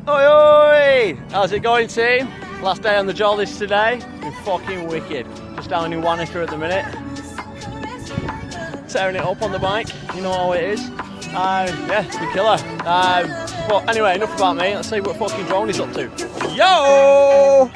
Oi oi! How's it going, team? Last day on the jollies today. Been fucking wicked. Just down in Wanaka at the minute. Tearing it up on the bike, you know how it is. Yeah, it's been killer. But anyway, enough about me. Let's see what fucking drone is up to. Yo!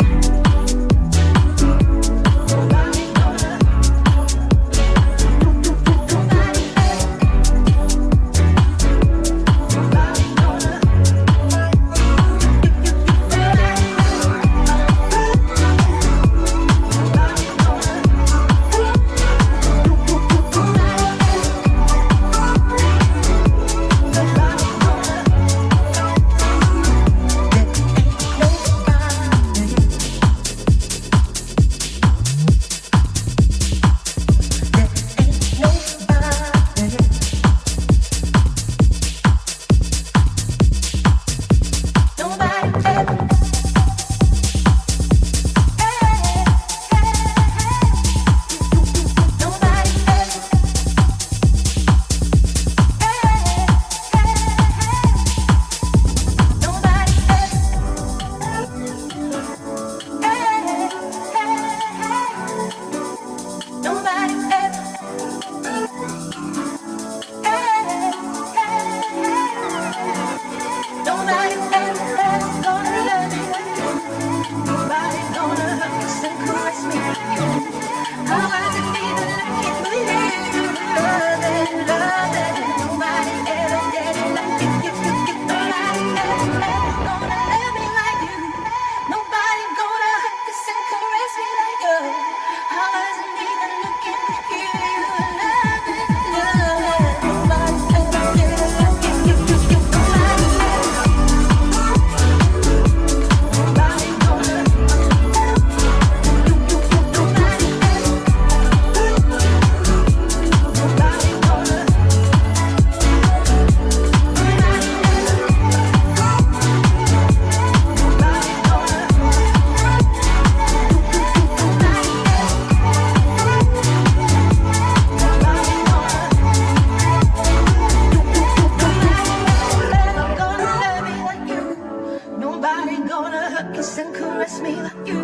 Kiss and caress me like you.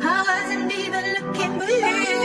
I wasn't even looking, but you